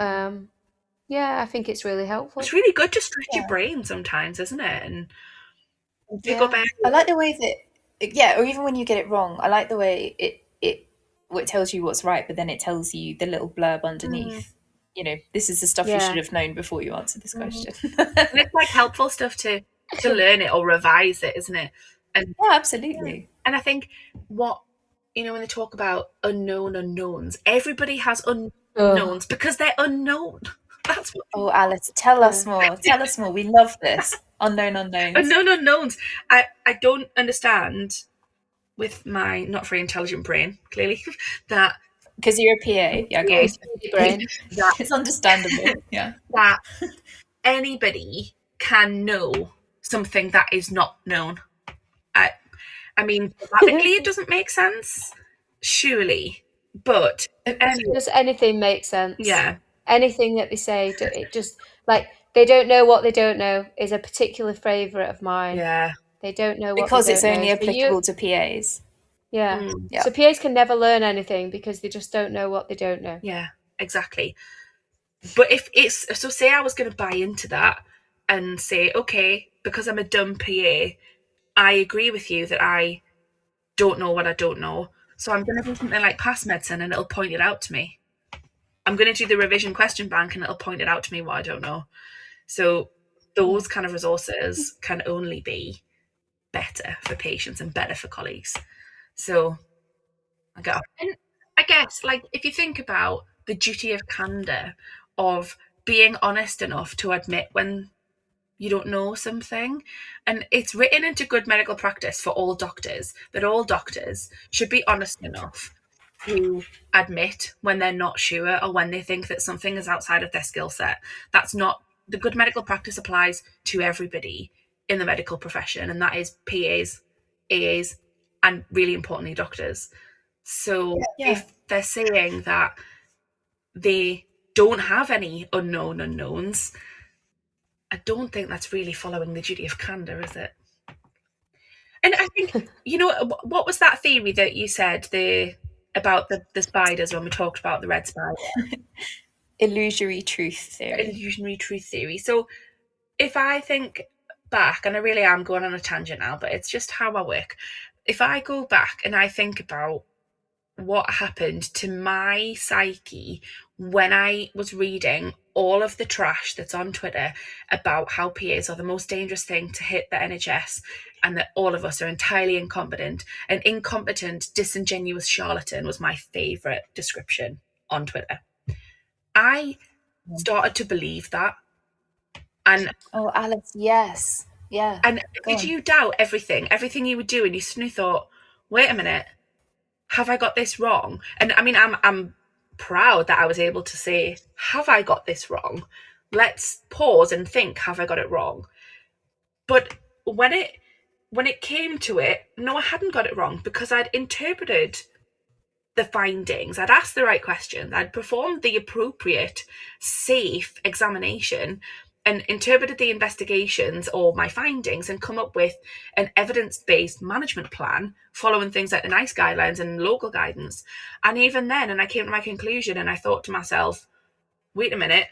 yeah, I think it's really helpful. It's really good to stretch your brain sometimes, isn't it? And go back. I like the way that or even when you get it wrong, I like the way it tells you what's right, but then it tells you the little blurb underneath. You know, this is the stuff you should have known before you answered this question. And it's like helpful stuff to learn it or revise it, isn't it? And absolutely. And I think when they talk about unknown unknowns, everybody has unknowns because they're unknown. That's what. Oh, Alice, tell us more. Tell us more. We love this. Unknown unknowns. Unknown unknowns. I don't understand with my not very intelligent brain, clearly, that because you're a PA, brain. It's understandable. That anybody can know something that is not known. I mean, practically it doesn't make sense, surely, but does anything make sense? Yeah. Anything that they say, it just like they don't know what they don't know is a particular favourite of mine. Yeah. They don't know what because it's only applicable to PAs. Yeah. So PAs can never learn anything because they just don't know what they don't know. Yeah, exactly. But if it's so, say I was going to buy into that and say, okay, because I'm a dumb PA, I agree with you that I don't know what I don't know. So I'm going to do something like past medicine and it'll point it out to me. I'm going to do the revision question bank and it'll point it out to me what I don't know. So those kind of resources can only be better for patients and better for colleagues. So I guess, like, if you think about the duty of candor of being honest enough to admit when you don't know something, and it's written into good medical practice for all doctors that all doctors should be honest enough to admit when they're not sure or when they think that something is outside of their skill set. That's not the good medical practice applies to everybody in the medical profession, and that is PAs, AAs, and really importantly doctors. So if they're saying that they don't have any unknown unknowns, I don't think that's really following the duty of candor, is it? And I think, what was that theory that you said about the spiders when we talked about the red spider? Illusory truth theory. Illusionary truth theory. So if I think back, and I really am going on a tangent now, but it's just how I work. If I go back and I think about what happened to my psyche when I was reading all of the trash that's on Twitter about how PAs are the most dangerous thing to hit the NHS and that all of us are entirely incompetent. An incompetent, disingenuous charlatan was my favourite description on Twitter. I started to believe that. And oh, Alex, yes. Yeah. And Go did on. you doubt everything you were doing? You suddenly thought, wait a minute, have I got this wrong? And I mean, I'm proud that I was able to say, have I got this wrong? Let's pause and think, have I got it wrong? But when it came to it, no, I hadn't got it wrong, because I'd interpreted the findings, I'd asked the right questions, I'd performed the appropriate, safe examination, and interpreted the investigations or my findings and come up with an evidence-based management plan following things like the NICE guidelines and local guidance. And even then, and I came to my conclusion, and I thought to myself, wait a minute,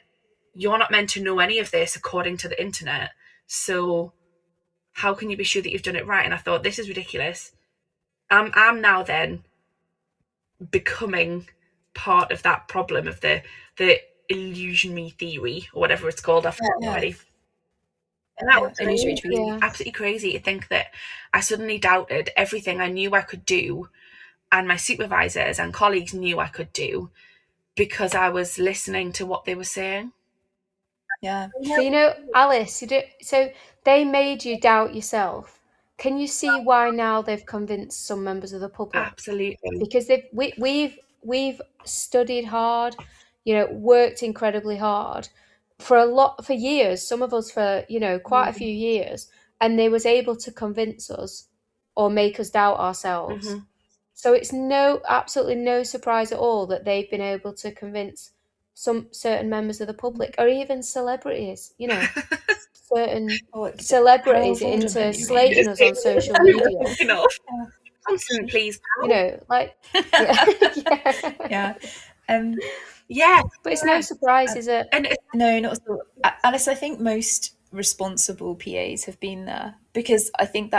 you're not meant to know any of this according to the internet. So how can you be sure that you've done it right? And I thought, this is ridiculous. I'm now then becoming part of that problem of the illusionary theory, or whatever it's called. I've forgotten already. And that was Illusory crazy, truth. absolutely crazy to think that I suddenly doubted everything I knew I could do, and my supervisors and colleagues knew I could do, because I was listening to what they were saying. Yeah. So, Alice, so they made you doubt yourself. Can you see why now they've convinced some members of the public? Absolutely. Because we've studied hard, worked incredibly hard for years. Some of us for quite a few years, and they was able to convince us or make us doubt ourselves. So it's absolutely no surprise at all that they've been able to convince some certain members of the public, or even celebrities, certain Oh, celebrities Harold into Alderman, you mean? slating us on social media. Constant, please. Like, yeah, Yeah. Yeah. But it's no surprise, is it? And No, not at all. Alice, I think most responsible PAs have been there, because I think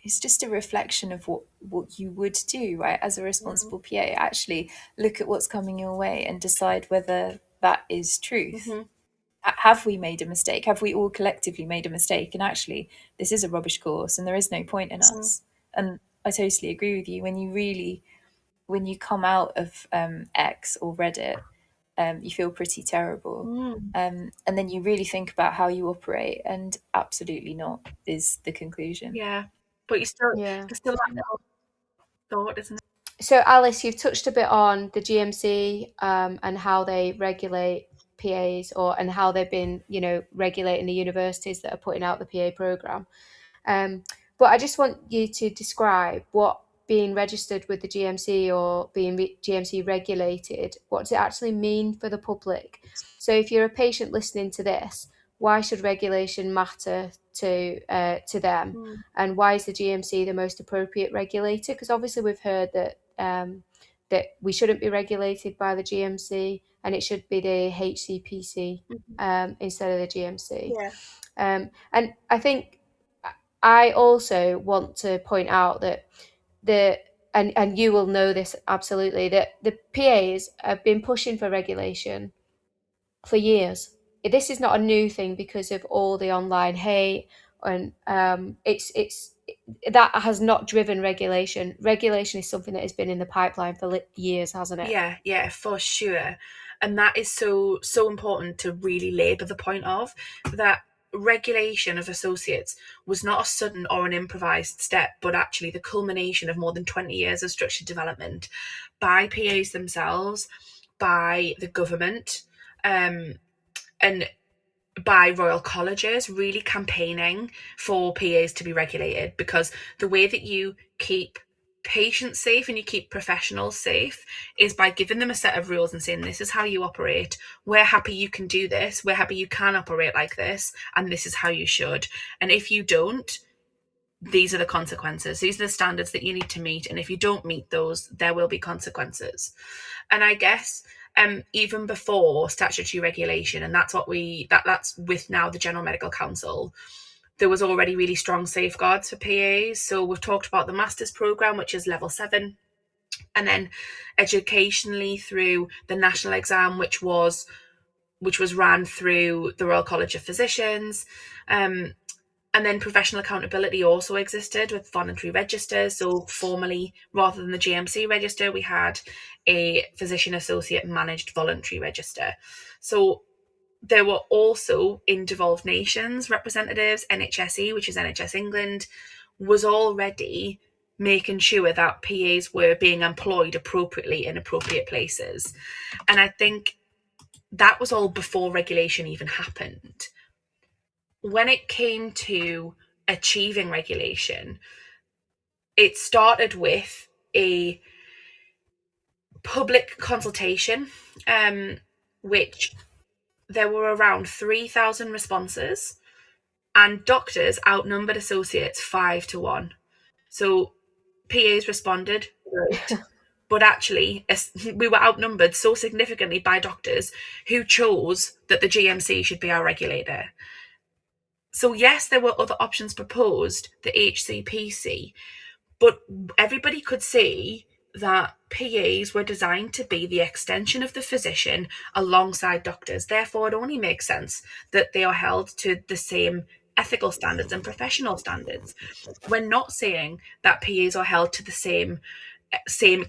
it's just a reflection of what you would do, right? As a responsible PA, actually look at what's coming your way and decide whether that is truth. Have we made a mistake? Have we all collectively made a mistake? And actually, this is a rubbish course, and there is no point in us. And I totally agree with you. When you come out of X or Reddit, you feel pretty terrible. And then you really think about how you operate, and absolutely not is the conclusion. Yeah, but you still, Yeah. there's still that little thought, isn't it? So, Alice, you've touched a bit on the GMC and how they regulate PAs, and how they've been, regulating the universities that are putting out the PA program. But I just want you to describe what being registered with the GMC or being GMC regulated, what does it actually mean for the public? So if you're a patient listening to this, why should regulation matter to them? And why is the GMC the most appropriate regulator? Because obviously we've heard that that we shouldn't be regulated by the GMC, and it should be the HCPC instead of the GMC. Yeah. And I think I also want to point out that and you will know this absolutely, that the PAs have been pushing for regulation for years. This is not a new thing because of all the online hate, and it's that has not driven regulation. Regulation is something that has been in the pipeline for years, hasn't it? Yeah, for sure. And that is so important to really labour the point of that. Regulation of associates was not a sudden or an improvised step, but actually the culmination of more than 20 years of structured development by PAs themselves, by the government, and by Royal Colleges really campaigning for PAs to be regulated, because the way that you keep patients safe and you keep professionals safe is by giving them a set of rules and saying, this is how you operate, we're happy you can do this, we're happy you can operate like this, and this is how you should. And if you don't, these are the consequences, these are the standards that you need to meet, and if you don't meet those, there will be consequences. And I guess even before statutory regulation, and that's with now the General Medical Council, there was already really strong safeguards for PAs. So we've talked about the master's programme, which is level 7, and then educationally through the national exam, which was ran through the Royal College of Physicians. And then professional accountability also existed with voluntary registers. So formally, rather than the GMC register, we had a physician associate managed voluntary register. So there were also in devolved nations representatives. NHSE, which is NHS England, was already making sure that PAs were being employed appropriately in appropriate places. And I think that was all before regulation even happened. When it came to achieving regulation, it started with a public consultation, which there were around 3,000 responses, and doctors outnumbered associates 5-1. So PAs responded, great. But actually, we were outnumbered so significantly by doctors who chose that the GMC should be our regulator. So yes, there were other options proposed, the HCPC, but everybody could see that PAs were designed to be the extension of the physician alongside doctors. Therefore, it only makes sense that they are held to the same ethical standards and professional standards. We're not saying that PAs are held to the same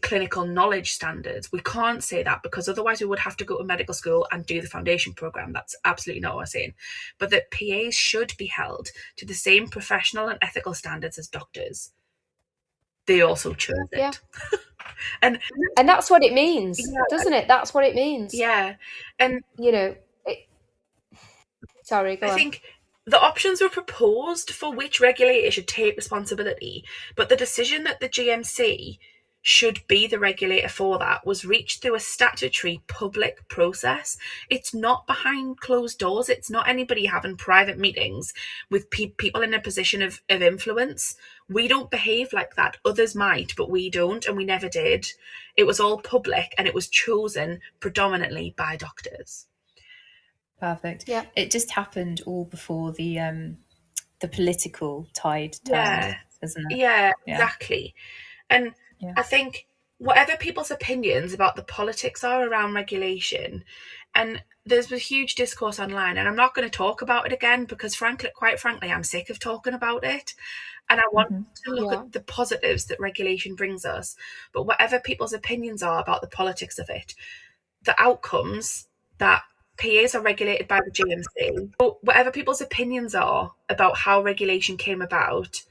clinical knowledge standards. We can't say that, because otherwise we would have to go to medical school and do the foundation program. That's absolutely not what we're saying. But that PAs should be held to the same professional and ethical standards as doctors. They also chose it. Yeah. and that's what it means, doesn't it? That's what it means. Yeah. And sorry, go on. I think the options were proposed for which regulator should take responsibility, but the decision that the GMC should be the regulator for that was reached through a statutory public process. It's not behind closed doors. It's not anybody having private meetings with people in a position of influence. We don't behave like that. Others might, but we don't, and we never did. It was all public, and it was chosen predominantly by doctors. Perfect. Yeah. It just happened all before the political tide turned, isn't it? Yeah, exactly. And I think whatever people's opinions about the politics are around regulation, and there's a huge discourse online, and I'm not going to talk about it again because quite frankly, I'm sick of talking about it. And I want to look at the positives that regulation brings us. But whatever people's opinions are about the politics of it, the outcomes that PAs are regulated by the GMC, but whatever people's opinions are about how regulation came about,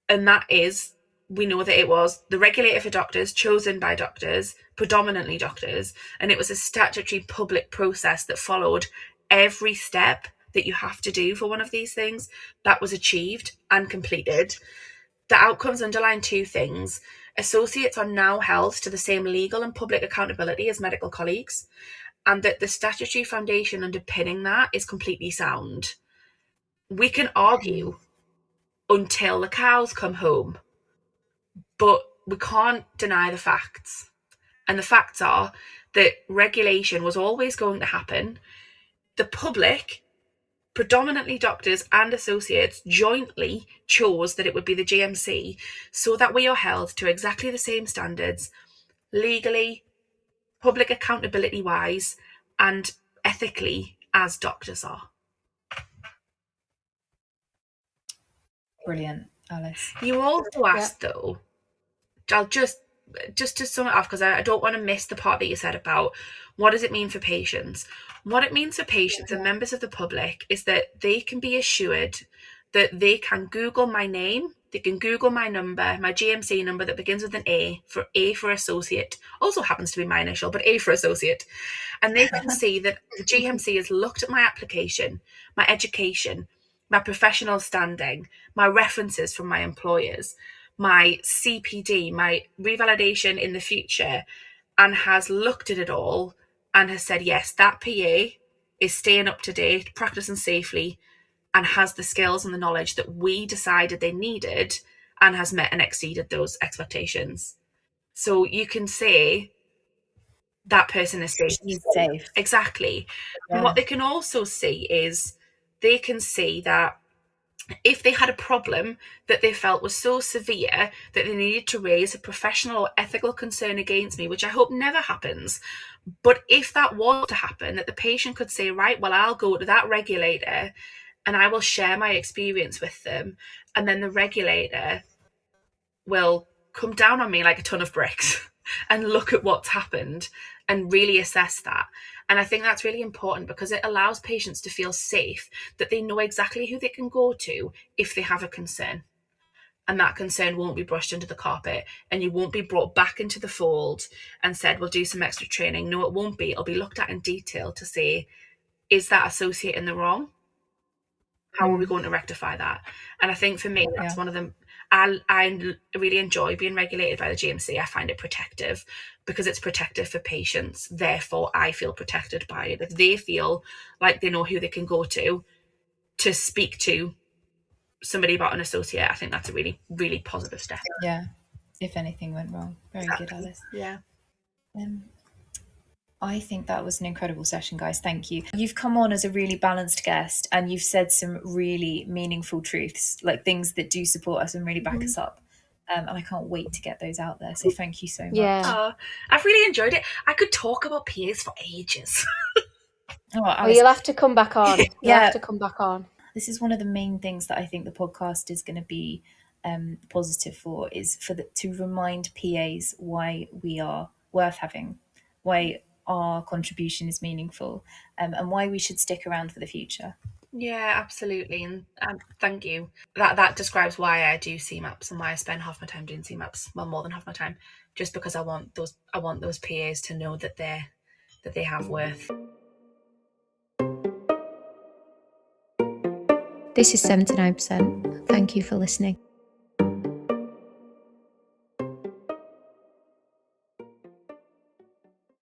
and that is, we know that it was the regulator for doctors, chosen by doctors, predominantly doctors, and it was a statutory public process that followed every step that you have to do for one of these things. That was achieved and completed. The outcomes underline two things. Associates are now held to the same legal and public accountability as medical colleagues, and that the statutory foundation underpinning that is completely sound. We can argue until the cows come home, but we can't deny the facts. And the facts are that regulation was always going to happen. The public, predominantly doctors and associates, jointly chose that it would be the GMC, so that we are held to exactly the same standards, legally, public accountability wise, and ethically, as doctors are. Brilliant, Alice. You also asked, though, I'll just to sum it off, because I don't want to miss the part that you said about what does it mean for patients. What it means for patients and members of the public is that they can be assured that they can Google my name, they can Google my number, my GMC number that begins with an A for associate, also happens to be my initial, but A for associate. And they can see that the GMC has looked at my application, my education, my professional standing, my references from my employers, my CPD, my revalidation in the future, and has looked at it all and has said, yes, that PA is staying up to date, practicing safely, and has the skills and the knowledge that we decided they needed, and has met and exceeded those expectations. So you can say that person is safe. She's safe. Exactly. Yeah. And what they can also see is they can see that if they had a problem that they felt was so severe that they needed to raise a professional or ethical concern against me, which I hope never happens, but if that was to happen, that the patient could say, right, well, I'll go to that regulator and I will share my experience with them, and then the regulator will come down on me like a ton of bricks and look at what's happened and really assess that. And I think that's really important because it allows patients to feel safe, that they know exactly who they can go to if they have a concern. And that concern won't be brushed under the carpet, and you won't be brought back into the fold and said, we'll do some extra training. No, it won't be. It'll be looked at in detail to say, is that associate in the wrong? How are we going to rectify that? And I think for me, that's one of them. I really enjoy being regulated by the GMC. I find it protective because it's protective for patients. Therefore, I feel protected by it. If they feel like they know who they can go to speak to somebody about an associate, I think that's a really, really positive step. Yeah. If anything went wrong. Very good, Alice. Yeah. I think that was an incredible session, guys. Thank you. You've come on as a really balanced guest and you've said some really meaningful truths, like things that do support us and really back us up. And I can't wait to get those out there. So thank you so much. Yeah. I've really enjoyed it. I could talk about PAs for ages. Oh, you'll have to come back on. You'll have to come back on. This is one of the main things that I think the podcast is going to be positive for, is to remind PAs why we are worth having, why our contribution is meaningful, and why we should stick around for the future. Yeah, absolutely. And thank you. That describes why I do CMAPs and why I spend half my time doing CMAPs. Well, more than half my time, just because I want those PAs to know that they have worth. This is 79%. Thank you for listening.